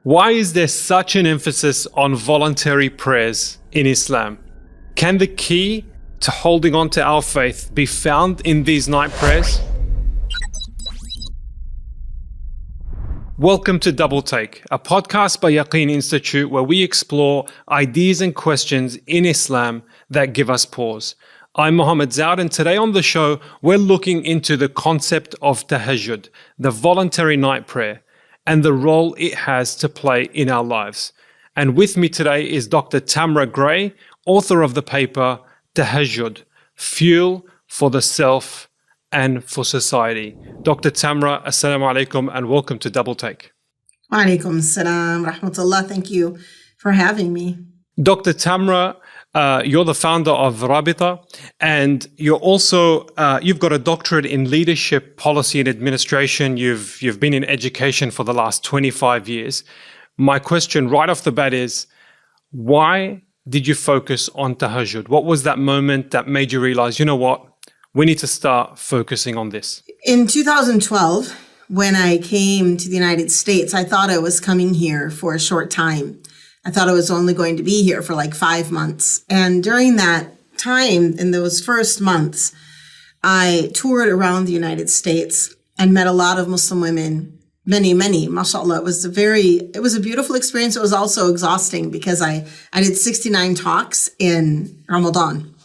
Why is there such an emphasis on voluntary prayers in Islam? Can the key to holding on to our faith be found in these night prayers? Welcome to Doubletake, a podcast by Yaqeen Institute where we explore ideas and questions in Islam that give us pause. I'm Mohammed Zaud, and today on the show, we're looking into the concept of tahajjud, the voluntary night prayer, and the role it has to play in our lives. And with me today is Dr. Tamara Gray, author of the paper Tahajjud, Fuel for the Self and for Society. Dr. Tamara, assalamu alaikum and welcome to Doubletake. Wa alaikum assalam, rahmatullah. Thank you for having me. Dr. Tamara, you're the founder of Rabita, and you're also you've got a doctorate in leadership, policy, and administration. You've been in education for the last 25 years. My question right off the bat is, why did you focus on tahajjud? What was that moment that made you realize, you know what, we need to start focusing on this? In 2012, when I came to the United States, I thought I was coming here for a short time. I thought I was only going to be here for like 5 months. And during that time, in those first months, I toured around the United States and met a lot of Muslim women, many, mashallah. It was a beautiful experience. It was also exhausting because I did 69 talks in Ramadan.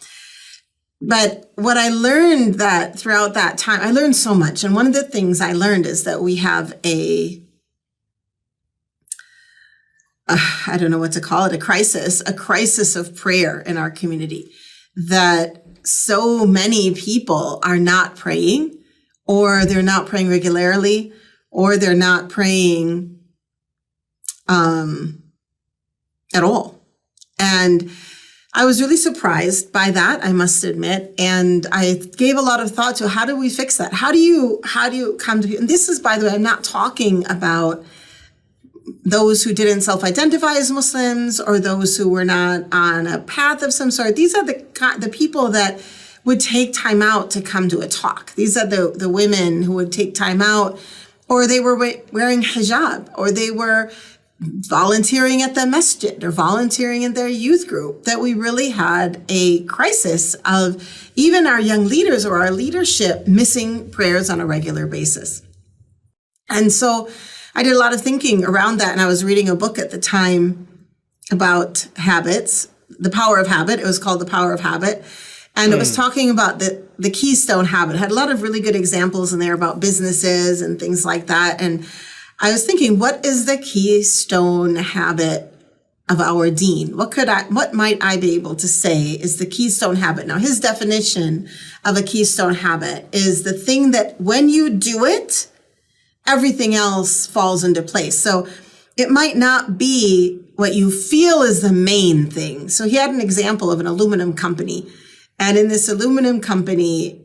But what I learned that throughout that time, I learned so much. And one of the things I learned is that we have I don't know what to call it, a crisis of prayer in our community, that so many people are not praying, or they're not praying regularly, or they're not praying at all. And I was really surprised by that, I must admit. And I gave a lot of thought to how do we fix that? How do you come to, and this is, by the way, I'm not talking about those who didn't self-identify as Muslims or those who were not on a path of some sort. These are the people that would take time out to come to a talk. These are the women who would take time out, or they were wearing hijab, or they were volunteering at the masjid or volunteering in their youth group, that we really had a crisis of even our young leaders or our leadership missing prayers on a regular basis. And so I did a lot of thinking around that, and I was reading a book at the time about habits, The Power of Habit. It was called The Power of Habit. And it was talking about the keystone habit. It had a lot of really good examples in there about businesses and things like that. And I was thinking, what is the keystone habit of our deen? What might I be able to say is the keystone habit? Now, his definition of a keystone habit is the thing that when you do it, everything else falls into place. So it might not be what you feel is the main thing. So he had an example of an aluminum company. And in this aluminum company,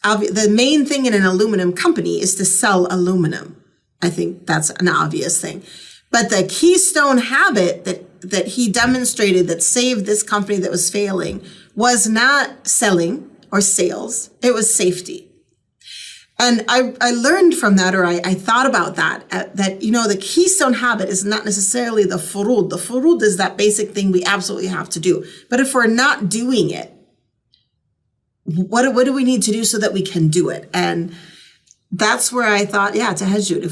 the main thing in an aluminum company is to sell aluminum. I think that's an obvious thing. But the keystone habit that he demonstrated that saved this company that was failing was not selling or sales. It was safety. And I learned from that, or I thought about that the keystone habit is not necessarily the furud. The furud is that basic thing we absolutely have to do. But if we're not doing it, what do we need to do so that we can do it? And that's where I thought, tahajjud.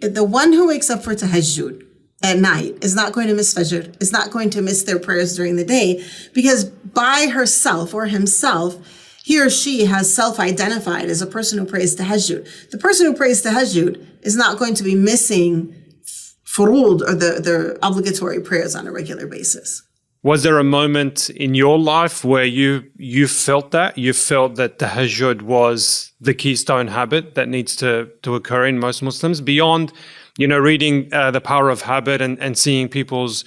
If the one who wakes up for tahajjud at night is not going to miss fajr, is not going to miss their prayers during the day, because by herself or himself, he or she has self-identified as a person who prays tahajjud. The person who prays tahajjud is not going to be missing furud, or the obligatory prayers, on a regular basis. Was there a moment in your life where you felt that? You felt that tahajjud was the keystone habit that needs to occur in most Muslims, beyond, reading The Power of Habit and seeing people's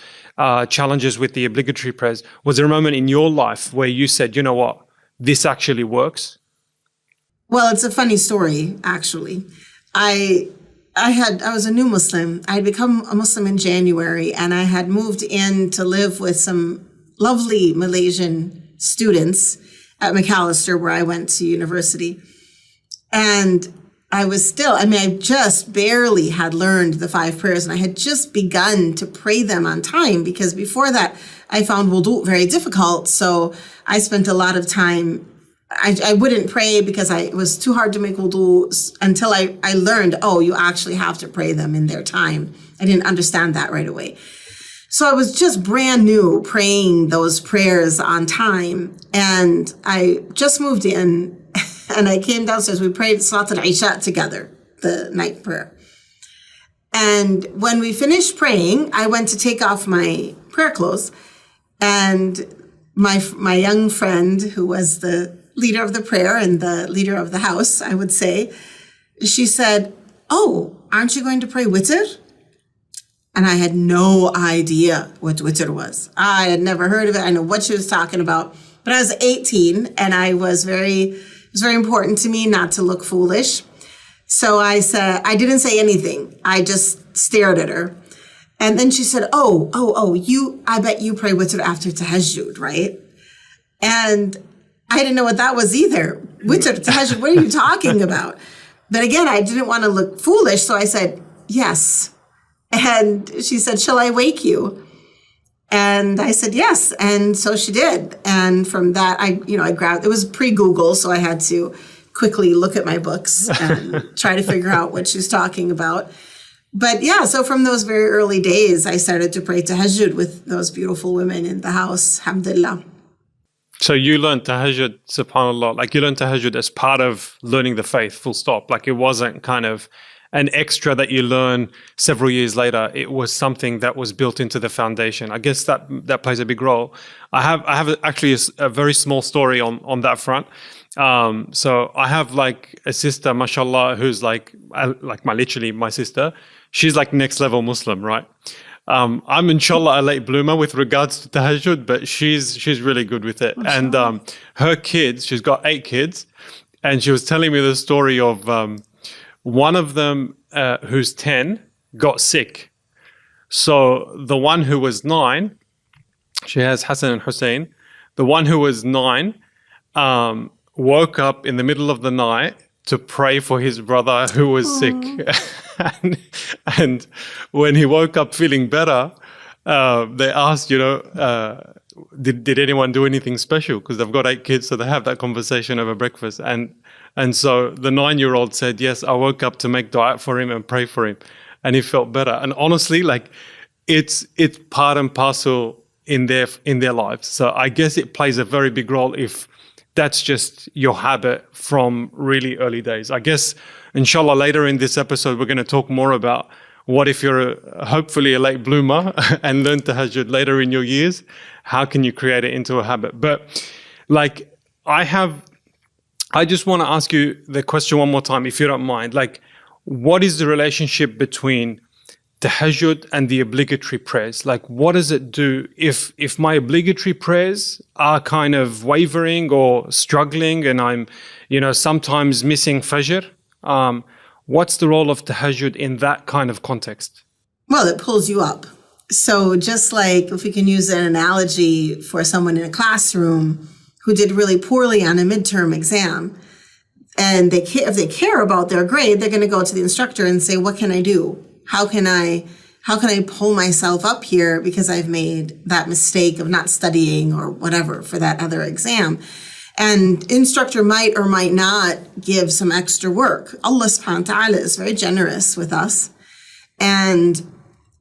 challenges with the obligatory prayers? Was there a moment in your life where you said, you know what, this actually works? Well, it's a funny story, actually. I was a new Muslim. I had become a Muslim in January, and I had moved in to live with some lovely Malaysian students at McAllister, where I went to university. And I just barely had learned the 5 prayers, and I had just begun to pray them on time, because before that I found wudu very difficult. So I spent a lot of time, I wouldn't pray because it was too hard to make wudu until I learned, you actually have to pray them in their time. I didn't understand that right away. So I was just brand new praying those prayers on time. And I just moved in and I came downstairs. We prayed Salat al-Isha together, the night prayer. And when we finished praying, I went to take off my prayer clothes. And my young friend, who was the leader of the prayer and the leader of the house, I would say, she said, aren't you going to pray witr? And I had no idea what witr was. I had never heard of it. I know what she was talking about. But I was 18 and it was very important to me not to look foolish. So I said, I didn't say anything. I just stared at her. And then she said, I bet you pray witr after tahajjud, right? And I didn't know what that was either. Witr, tahajjud, what are you talking about? But again, I didn't want to look foolish. So I said, yes. And she said, shall I wake you? And I said, yes. And so she did. And from that, I grabbed, it was pre-Google, so I had to quickly look at my books and try to figure out what she's talking about. But yeah, so from those very early days, I started to pray tahajjud with those beautiful women in the house, alhamdulillah. So you learned tahajjud, subhanAllah, like you learned tahajjud as part of learning the faith, full stop. Like it wasn't kind of an extra that you learn several years later. It was something that was built into the foundation. I guess that plays a big role. I have actually a very small story on that front. So I have like a sister, mashallah, who's like literally my sister. She's like next level Muslim, right? I'm inshallah a late bloomer with regards to tahajjud, but she's really good with it. Mashallah. And her kids, she's got 8 kids, and she was telling me the story of one of them who's 10 got sick. So the one who was 9, she has Hassan and Hussein. The one who was 9 woke up in the middle of the night to pray for his brother who was sick. And when he woke up feeling better, they asked, did anyone do anything special? Because they've got 8 kids, so they have that conversation over breakfast. And so the 9-year-old said, yes, I woke up to make dua for him and pray for him. And he felt better. And honestly, like it's part and parcel in their lives. So I guess it plays a very big role if that's just your habit from really early days. I guess, inshallah, later in this episode, we're going to talk more about what if you're hopefully a late bloomer and learn tahajjud later in your years, how can you create it into a habit? But like I just want to ask you the question one more time, if you don't mind. Like, what is the relationship between tahajjud and the obligatory prayers? Like, what does it do if my obligatory prayers are kind of wavering or struggling and I'm, sometimes missing fajr? What's the role of tahajjud in that kind of context? Well, it pulls you up. So just like if we can use an analogy for someone in a classroom who did really poorly on a midterm exam, and if they care about their grade, they're going to go to the instructor and say, what can I do? How can I pull myself up here because I've made that mistake of not studying or whatever for that other exam? And instructor might or might not give some extra work. Allah subhanahu wa ta'ala is very generous with us. And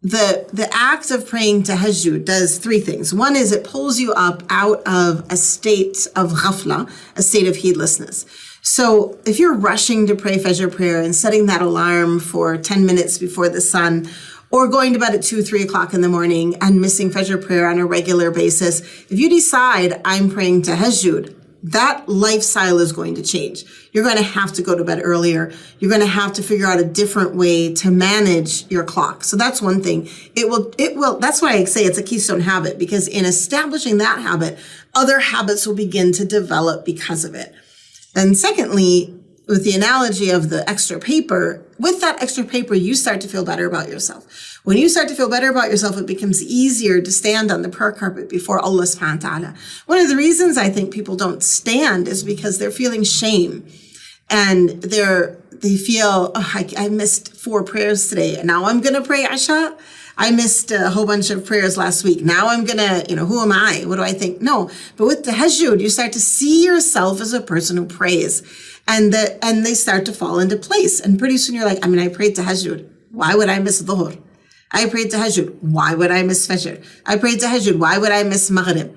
the act of praying tahajjud does 3 things. One is it pulls you up out of a state of ghafla, a state of heedlessness. So if you're rushing to pray Fajr prayer and setting that alarm for 10 minutes before the sun, or going to bed at 2-3 o'clock in the morning and missing Fajr prayer on a regular basis, if you decide I'm praying tahajjud, that lifestyle is going to change. You're going to have to go to bed earlier. You're going to have to figure out a different way to manage your clock. So that's one thing. It will, that's why I say it's a keystone habit, because in establishing that habit, other habits will begin to develop because of it. And secondly, with the analogy of the extra paper, with that extra paper, you start to feel better about yourself. When you start to feel better about yourself, it becomes easier to stand on the prayer carpet before Allah subhanahu wa ta'ala. One of the reasons I think people don't stand is because they're feeling shame and they feel, oh, I missed 4 prayers today, and now I'm going to pray Isha. I missed a whole bunch of prayers last week. Now I'm going to, who am I? What do I think? No. But with tahajjud, you start to see yourself as a person who prays, and they start to fall into place. And pretty soon you're like, I prayed tahajjud. Why would I miss dhuhr? I prayed tahajjud. Why would I miss fajr? I prayed tahajjud. Why would I miss maghrib?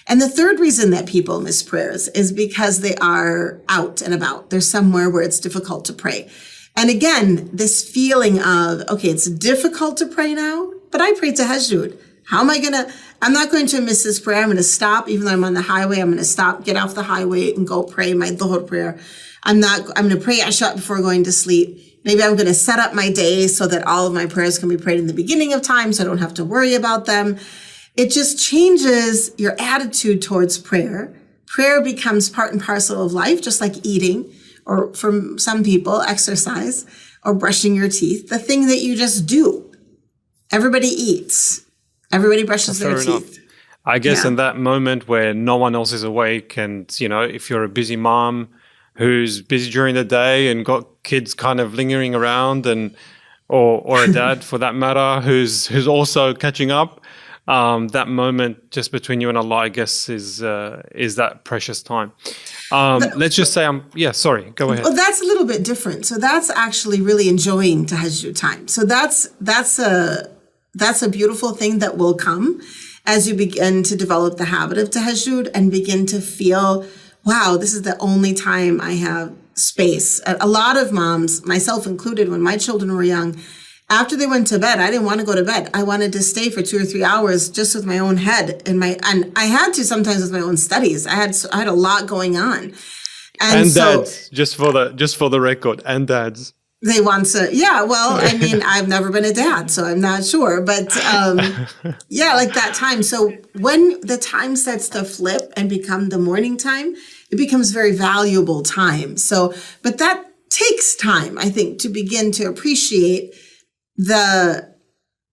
And the third reason that people miss prayers is because they are out and about. They're somewhere where it's difficult to pray. And again, this feeling of, okay, it's difficult to pray now, but I pray tahajjud. I'm not going to miss this prayer. I'm going to stop, even though I'm on the highway. I'm going to stop, get off the highway and go pray my dhuhr prayer. I'm going to pray Isha before going to sleep. Maybe I'm going to set up my day so that all of my prayers can be prayed in the beginning of time, so I don't have to worry about them. It just changes your attitude towards prayer. Prayer becomes part and parcel of life, just like eating, or for some people, exercise, or brushing your teeth, the thing that you just do. Everybody eats. Everybody brushes their teeth. I guess in that moment where no one else is awake, and, if you're a busy mom who's busy during the day and got kids kind of lingering around, or a dad for that matter, who's also catching up, that moment just between you and Allah, I guess, is that precious time. Let's just say sorry, go ahead. Well, that's a little bit different. So that's actually really enjoying tahajjud time. So that's a beautiful thing that will come as you begin to develop the habit of tahajjud and begin to feel, wow, this is the only time I have space. A lot of moms, myself included, when my children were young, after they went to bed, I didn't want to go to bed. I wanted to stay for 2 or 3 hours just with my own head and I had to sometimes with my own studies. I had a lot going on. And so, dads, just for the record, and dads. They want to, I've never been a dad, so I'm not sure. But like that time. So when the time starts to flip and become the morning time, it becomes very valuable time. So, but that takes time, I think, to begin to appreciate the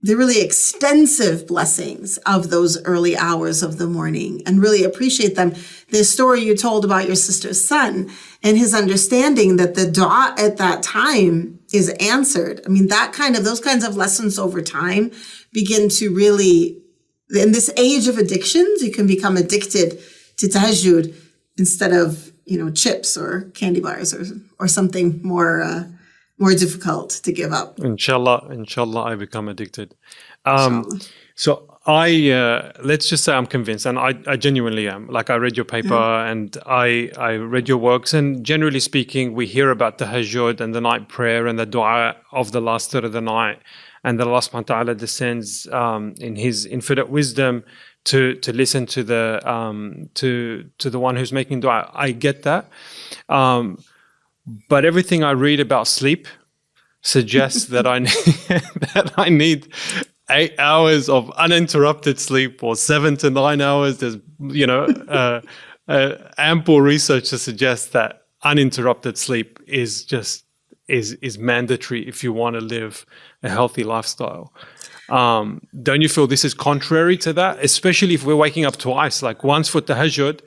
really extensive blessings of those early hours of the morning and really appreciate them. The story you told about your sister's son and his understanding that the dua at that time is answered. Those kinds of lessons over time begin to really, in this age of addictions, you can become addicted to tahajjud instead of, chips or candy bars or something more difficult to give up. Inshallah, I become addicted. So let's just say I'm convinced, and I genuinely am. Like, I read your paper and I read your works, and generally speaking, we hear about tahajjud and the night prayer and the dua of the last third of the night, and that Allah subhanahu wa ta'ala descends in His infinite wisdom to listen to the one who's making dua. I get that. But everything I read about sleep suggests that I need 8 hours of uninterrupted sleep, or 7 to 9 hours. There's ample research to suggest that uninterrupted sleep is mandatory if you want to live a healthy lifestyle. Don't you feel this is contrary to that, especially if we're waking up twice, like once for tahajjud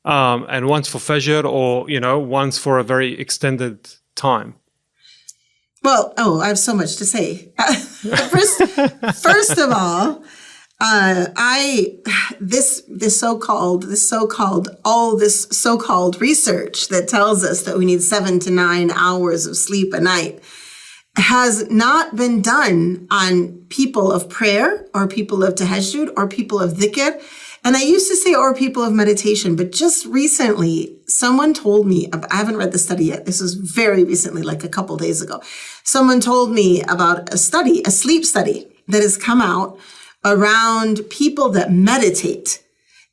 and once for fajr, or once for a very extended time? Well, I have so much to say. First of all, this so-called research that tells us that we need 7 to 9 hours of sleep a night has not been done on people of prayer or people of tahajjud or people of dhikr. And I used to say, or people of meditation, but just recently, someone told me, I haven't read the study yet. This was very recently, like a couple days ago. Someone told me about a sleep study that has come out around people that meditate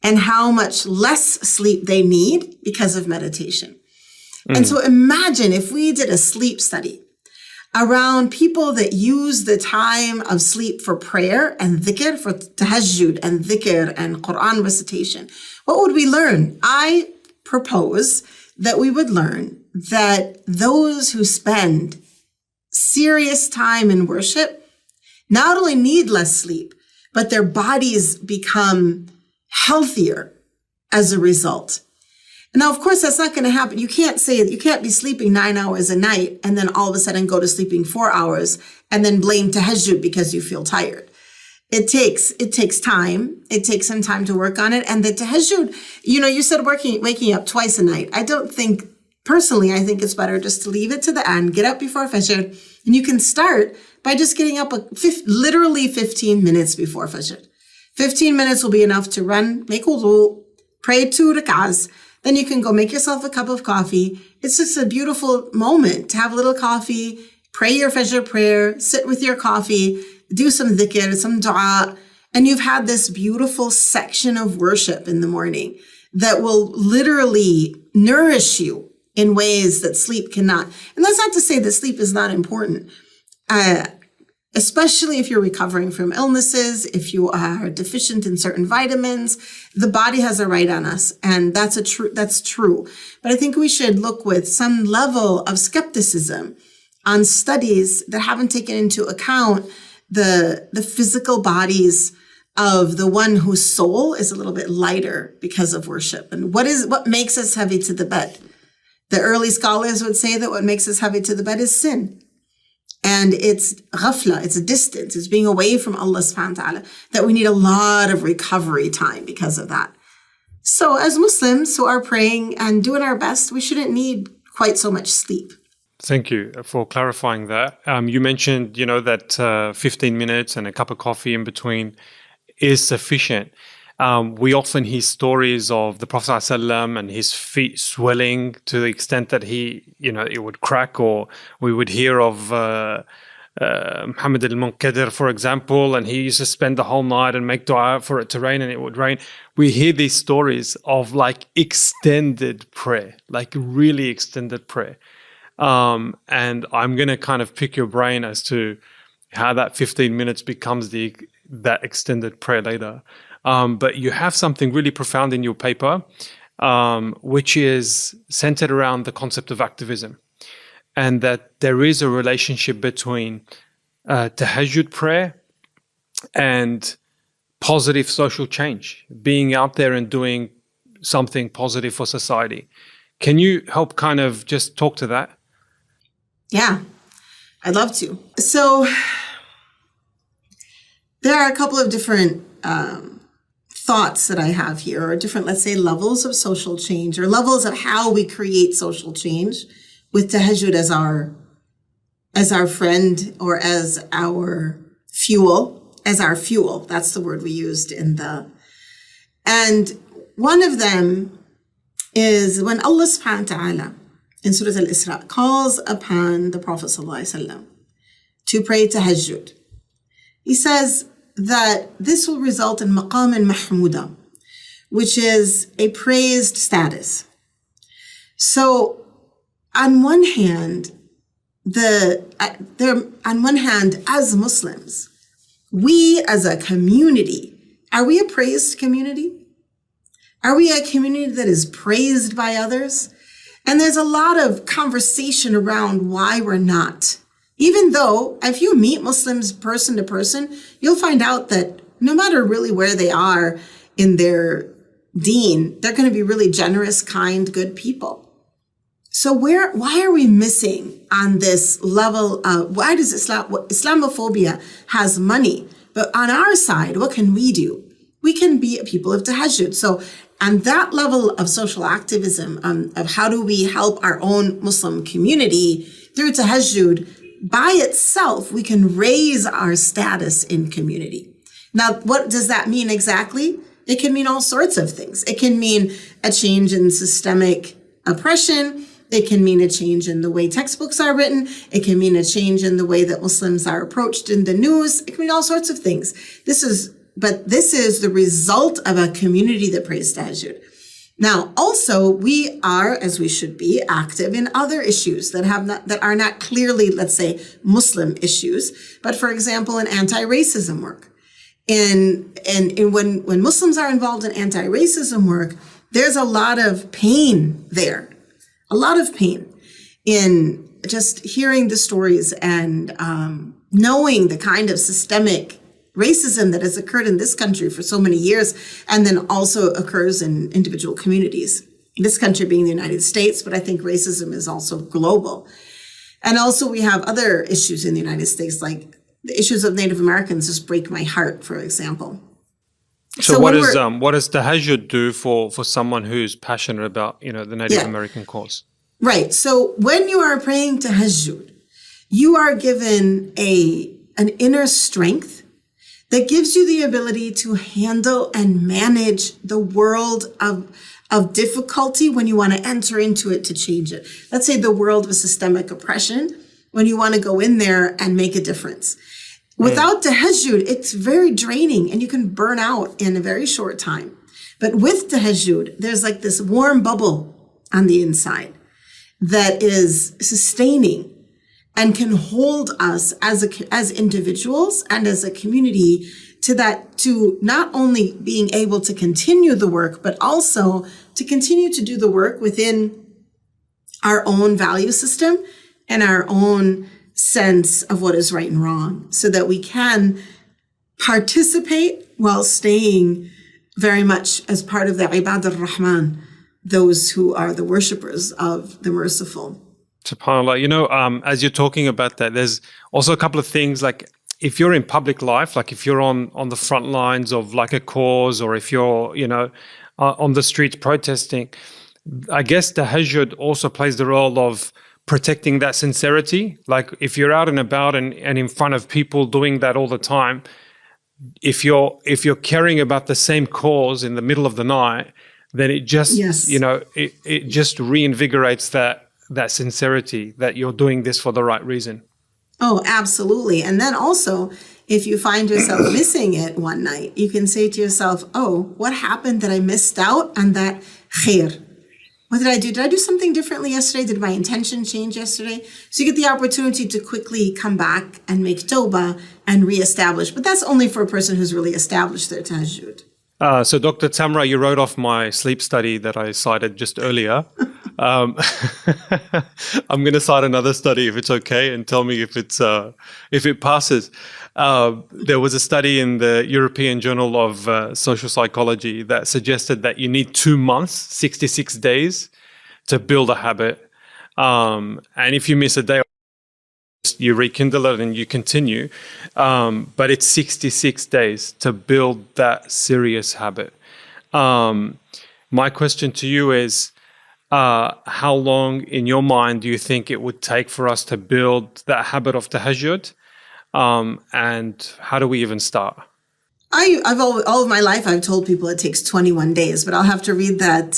and how much less sleep they need because of meditation. And so imagine if we did a sleep study around people that use the time of sleep for prayer and dhikr, for tahajjud and dhikr and Quran recitation. What would we learn? I propose that we would learn that those who spend serious time in worship not only need less sleep, but their bodies become healthier as a result. Now, of course, that's not going to happen. You can't be sleeping 9 hours a night and then all of a sudden go to sleeping 4 hours and then blame tahajjud because you feel tired. It takes time. It takes some time to work on it. And the tahajjud, you said waking up twice a night. I think it's better just to leave it to the end, get up before Fajr, and you can start by just getting up literally 15 minutes before Fajr. 15 minutes will be enough to run, make wudu, pray 2 rak'ahs. Then you can go make yourself a cup of coffee. It's just a beautiful moment to have a little coffee, pray your Fajr prayer, sit with your coffee, do some dhikr, some dua, and you've had this beautiful section of worship in the morning that will literally nourish you in ways that sleep cannot. And that's not to say that sleep is not important, especially if you're recovering from illnesses, if you are deficient in certain vitamins. The body has a right on us, and that's true. But I think we should look with some level of skepticism on studies that haven't taken into account the physical bodies of the one whose soul is a little bit lighter because of worship. And what makes us heavy to the bed? The early scholars would say that what makes us heavy to the bed is sin. And it's ghafla, it's a distance, it's being away from Allah subhanahu wa ta'ala, that we need a lot of recovery time because of that. So as Muslims who are praying and doing our best, we shouldn't need quite so much sleep. Thank you for clarifying that. You mentioned, that 15 minutes and a cup of coffee in between is sufficient. We often hear stories of the Prophet ﷺ and his feet swelling to the extent that it would crack, or we would hear of Muhammad al-Munkadir, for example, and he used to spend the whole night and make dua for it to rain, and it would rain. We hear these stories of extended prayer, really extended prayer. And I'm going to kind of pick your brain as to how that 15 minutes becomes that extended prayer later. But you have something really profound in your paper, which is centered around the concept of activism, and that there is a relationship between tahajjud prayer and positive social change, being out there and doing something positive for society. Can you help kind of just talk to that? Yeah, I'd love to. So there are a couple of different thoughts that I have here, or different, let's say, levels of social change, or levels of how we create social change with tahajjud as our friend, or as our fuel. That's the word we used and one of them is when Allah subhanahu wa ta'ala in Surah Al-Isra calls upon the Prophet ﷺ to pray tahajjud. He says that this will result in maqam mahmuda, which is a praised status. So on one hand, as Muslims, we as a community, are we a praised community? Are we a community that is praised by others? And there's a lot of conversation around why we're not. Even though if you meet Muslims person to person, you'll find out that no matter really where they are in their deen, they're going to be really generous, kind, good people. So why are we missing on this level of, why does Islamophobia has money? But on our side, what can we do? We can be a people of tahajjud. So on that level of social activism, of how do we help our own Muslim community through tahajjud, by itself, we can raise our status in community. Now, what does that mean exactly? It can mean all sorts of things. It can mean a change in systemic oppression. It can mean a change in the way textbooks are written. It can mean a change in the way that Muslims are approached in the news. It can mean all sorts of things. This is the result of a community that prays tahajjud. Now, also, we are, as we should be, active in other issues that are not clearly, let's say, Muslim issues, but for example, in anti-racism work. And when Muslims are involved in anti-racism work, there's a lot of pain there. A lot of pain in just hearing the stories and knowing the kind of systemic racism that has occurred in this country for so many years, and then also occurs in individual communities. This country being the United States, but I think racism is also global. And also we have other issues in the United States, like the issues of Native Americans just break my heart, for example. So what does tahajjud do for someone who's passionate about, the Native American cause? Right. So when you are praying tahajjud, you are given an inner strength that gives you the ability to handle and manage the world of difficulty when you want to enter into it to change it. Let's say the world of systemic oppression, when you want to go in there and make a difference. Without tahajjud, it's very draining and you can burn out in a very short time. But with tahajjud, there's like this warm bubble on the inside that is sustaining and can hold us as individuals and as a community to not only being able to continue the work, but also to continue to do the work within our own value system and our own sense of what is right and wrong, so that we can participate while staying very much as part of the Ibad al-Rahman, those who are the worshippers of the merciful. SubhanAllah, as you're talking about that, there's also a couple of things, like if you're in public life, like if you're on the front lines of like a cause, or if you're, on the streets protesting, I guess tahajjud also plays the role of protecting that sincerity. Like if you're out and about and in front of people doing that all the time, if you're caring about the same cause in the middle of the night, then it just, it just reinvigorates that sincerity that you're doing this for the right reason. Oh, absolutely. And then also, if you find yourself missing it one night, you can say to yourself, oh, what happened that I missed out on that khair? What did I do? Did I do something differently yesterday? Did my intention change yesterday? So you get the opportunity to quickly come back and make tawbah and reestablish. But that's only for a person who's really established their tahajjud. So Dr. Tamara, you wrote off my sleep study that I cited just earlier. I'm going to cite another study if it's okay, and tell me if it passes. There was a study in the European Journal of Social Psychology that suggested that you need 2 months, 66 days, to build a habit. And if you miss a day, you rekindle it and you continue. But it's 66 days to build that serious habit. My question to you is, how long in your mind do you think it would take for us to build that habit of tahajjud? And how do we even start? I've all of my life, I've told people it takes 21 days, but I'll have to read that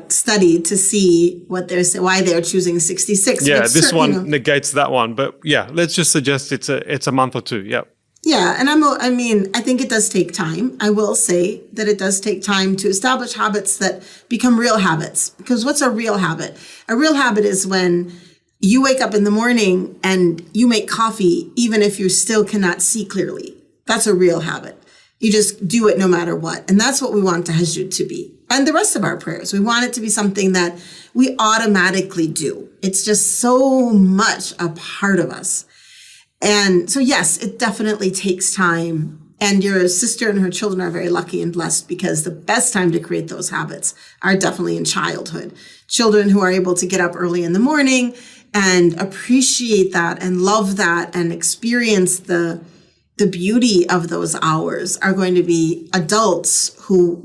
study to see what why they're choosing 66. Yeah, this one negates that one, but yeah, let's just suggest it's a month or two. Yeah. Yeah, and I think it does take time. I will say that it does take time to establish habits that become real habits. Because what's a real habit? A real habit is when you wake up in the morning and you make coffee, even if you still cannot see clearly. That's a real habit. You just do it no matter what. And that's what we want tahajjud to be. And the rest of our prayers. We want it to be something that we automatically do. It's just so much a part of us. And so, yes, it definitely takes time. And your sister and her children are very lucky and blessed, because the best time to create those habits are definitely in childhood. Children who are able to get up early in the morning and appreciate that and love that and experience the beauty of those hours are going to be adults who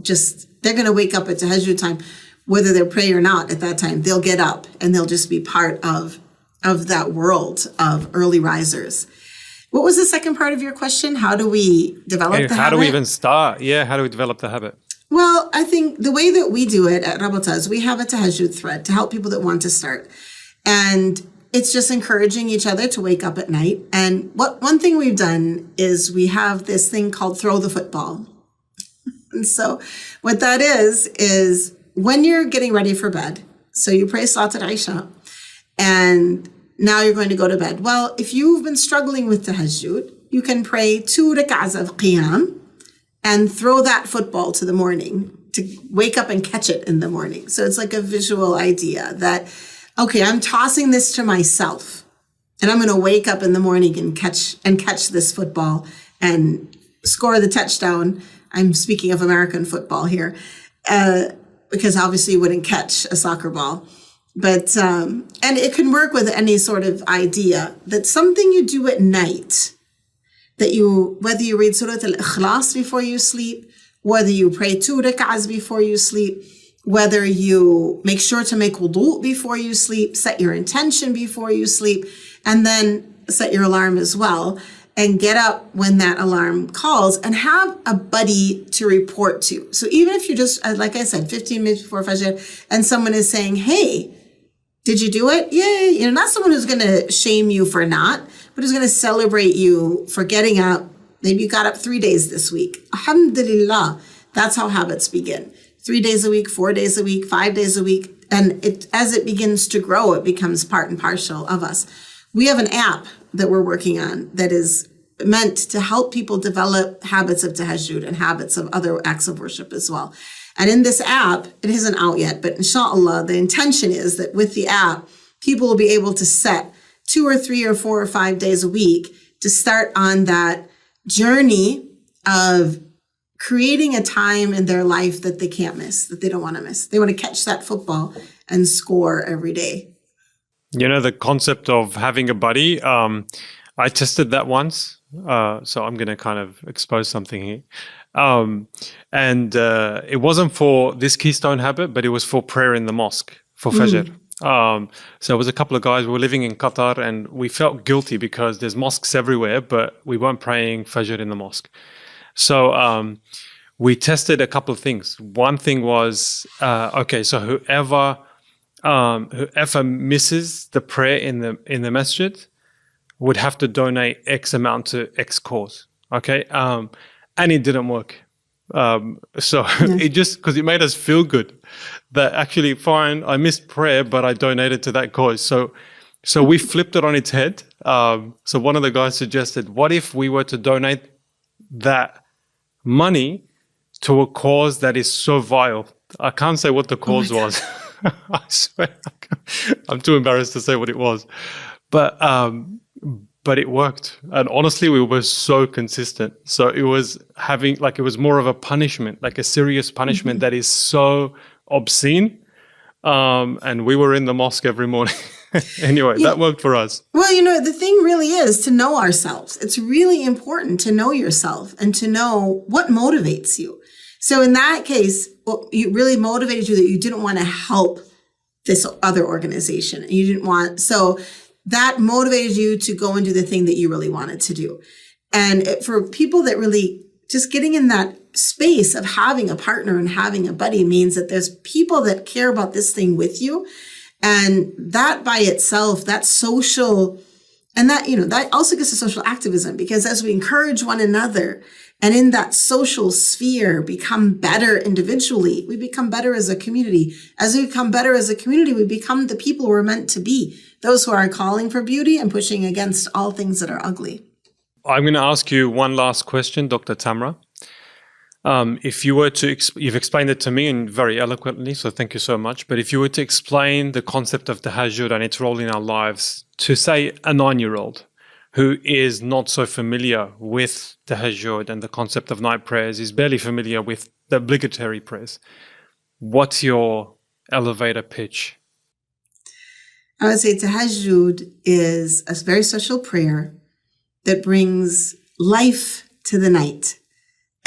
they're going to wake up at tahajjud time, whether they're praying or not at that time. They'll get up and they'll just be part of that world of early risers. What was the second part of your question? How do we develop the habit? How do we even start? Yeah, how do we develop the habit? Well, I think the way that we do it at Rabata is we have a tahajjud thread to help people that want to start. And it's just encouraging each other to wake up at night. And one thing we've done is we have this thing called throw the football. And so what that is when you're getting ready for bed, so you pray Salat al-Isha, and now you're going to go to bed. Well, if you've been struggling with tahajjud, you can pray 2 rak'ahs of qiyam and throw that football to the morning to wake up and catch it in the morning. So it's like a visual idea that, okay, I'm tossing this to myself and I'm going to wake up in the morning and catch this football and score the touchdown. I'm speaking of American football here. because obviously you wouldn't catch a soccer ball. But, and it can work with any sort of idea that something you do at night, that whether you read Surah Al-Ikhlas before you sleep, whether you pray 2 rak'ahs before you sleep, whether you make sure to make wudu before you sleep, set your intention before you sleep, and then set your alarm as well, and get up when that alarm calls, and have a buddy to report to. So even if you're just, like I said, 15 minutes before Fajr, and someone is saying, hey, did you do it? Yay. Not someone who's going to shame you for not, but who's going to celebrate you for getting up. Maybe you got up 3 days this week. Alhamdulillah. That's how habits begin. 3 days a week, 4 days a week, 5 days a week. And as it begins to grow, it becomes part and parcel of us. We have an app that we're working on that is meant to help people develop habits of tahajjud and habits of other acts of worship as well. And in this app, it isn't out yet, but inshallah, the intention is that with the app, people will be able to set 2 or 3 or 4 or 5 days a week to start on that journey of creating a time in their life that they can't miss, that they don't want to miss. They want to catch that football and score every day. The concept of having a buddy, I tested that once. So I'm going to kind of expose something here. And it wasn't for this keystone habit, but it was for prayer in the mosque, for Fajr. So it was a couple of guys, we were living in Qatar, and we felt guilty because there's mosques everywhere, but we weren't praying Fajr in the mosque. So we tested a couple of things. One thing was, so whoever misses the prayer in the masjid would have to donate X amount to X cause. Okay. And it didn't work. It just, because it made us feel good that actually fine, I missed prayer, but I donated to that cause. So we flipped it on its head. So one of the guys suggested, what if we were to donate that money to a cause that is so vile? I can't say what the cause was. I swear, I'm too embarrassed to say what it was. But it worked. And honestly, we were so consistent. So it was it was more of a punishment, like a serious punishment that is so obscene. And we were in the mosque every morning. Anyway, that worked for us. Well, the thing really is to know ourselves. It's really important to know yourself and to know what motivates you. So in that case, what really motivated you that you didn't want to help this other organization. And you didn't want, so that motivated you to go and do the thing that you really wanted to do. And for people that really just getting in that space of having a partner and having a buddy means that there's people that care about this thing with you. And that by itself, that social, and that, that also gets to social activism, because as we encourage one another and in that social sphere become better individually, we become better as a community. As we become better as a community, we become the people we're meant to be. Those who are calling for beauty and pushing against all things that are ugly. I'm going to ask you one last question, Dr. Tamara. If you were to, you've explained it to me and very eloquently, so thank you so much. But if you were to explain the concept of tahajjud and its role in our lives to, say, a 9-year-old who is not so familiar with tahajjud and the concept of night prayers, is barely familiar with the obligatory prayers, what's your elevator pitch? I would say tahajjud is a very special prayer that brings life to the night.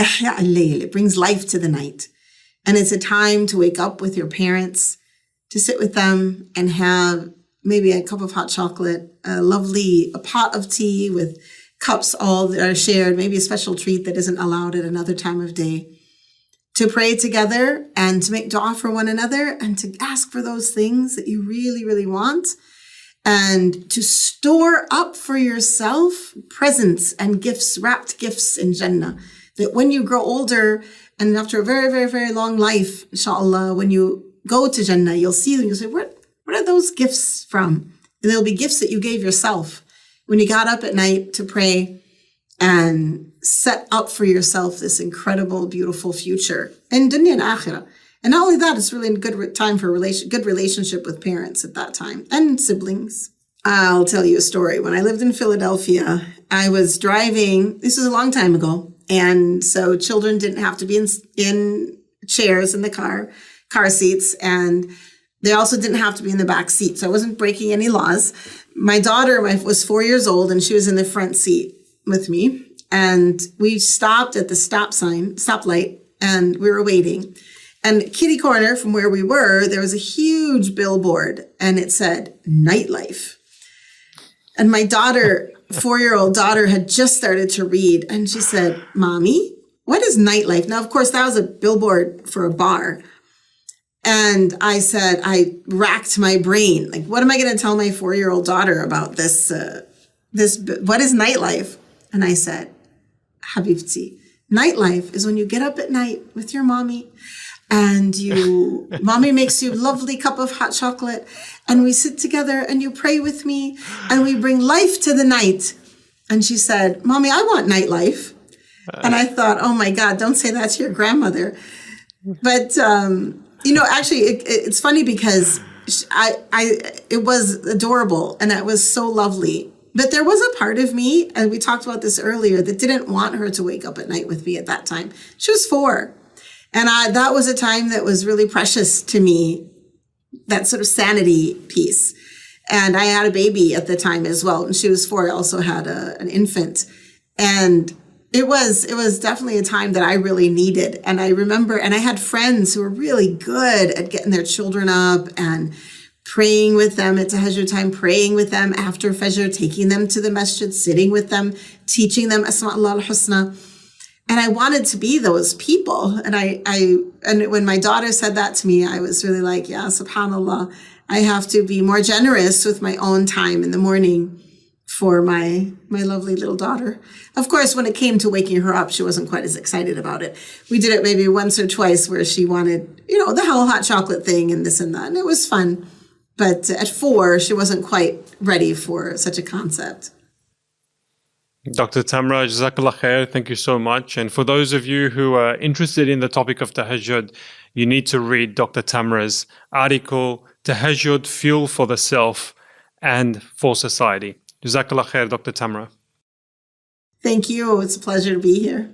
It brings life to the night. And it's a time to wake up with your parents, to sit with them and have maybe a cup of hot chocolate, a pot of tea with cups all that are shared, maybe a special treat that isn't allowed at another time of day. To pray together and to make dua for one another and to ask for those things that you really, really want, and to store up for yourself presents and gifts, wrapped gifts in Jannah, that when you grow older and after a very, very, very long life, inshallah, when you go to Jannah, you'll see them, you'll say, what are those gifts from? And there'll be gifts that you gave yourself when you got up at night to pray and set up for yourself this incredible, beautiful future in dunya and akhirah. And not only that, it's really a good time for good relationship with parents at that time and siblings. I'll tell you a story. When I lived in Philadelphia, I was driving, this was a long time ago, and so children didn't have to be in chairs in the car. car seats, and they also didn't have to be in the back seat. So I wasn't breaking any laws. My daughter was 4 years old, and she was in the front seat with me. And we stopped at the stoplight, and we were waiting. And kitty corner from where we were, there was a huge billboard, and it said nightlife. And my daughter, 4-year-old daughter, had just started to read, and she said, "Mommy, what is nightlife?" Now, of course, that was a billboard for a bar. And I said, I racked my brain. Like, what am I going to tell my 4-year-old daughter about this? What is nightlife? And I said, Habibti, nightlife is when you get up at night with your mommy and mommy makes you a lovely cup of hot chocolate and we sit together and you pray with me and we bring life to the night. And she said, "Mommy, I want nightlife." And I thought, oh my God, don't say that to your grandmother. But, actually, it's funny because it was adorable and it was so lovely. But there was a part of me, and we talked about this earlier, that didn't want her to wake up at night with me at that time. She was 4. And that was a time that was really precious to me, that sort of sanity piece. And I had a baby at the time as well. And she was 4. I also had an infant. And it was definitely a time that I really needed. And I remember, and I had friends who were really good at getting their children up and praying with them at Tahajjud time, praying with them after Fajr, taking them to the masjid, sitting with them, teaching them Asma'ullah al-Husna. And I wanted to be those people. And when my daughter said that to me, I was really like, yeah, subhanAllah, I have to be more generous with my own time in the morning for my lovely little daughter. Of course, when it came to waking her up, she wasn't quite as excited about it. We did it maybe once or twice where she wanted, the whole hot chocolate thing and this and that. And it was fun. But at 4, she wasn't quite ready for such a concept. Dr. Tamara, Jazakallah khair, thank you so much. And for those of you who are interested in the topic of Tahajjud, you need to read Dr. Tamara's article, Tahajjud, Fuel for the Self and for Society. Jazakallah khair, Dr. Tamara. Thank you. It's a pleasure to be here.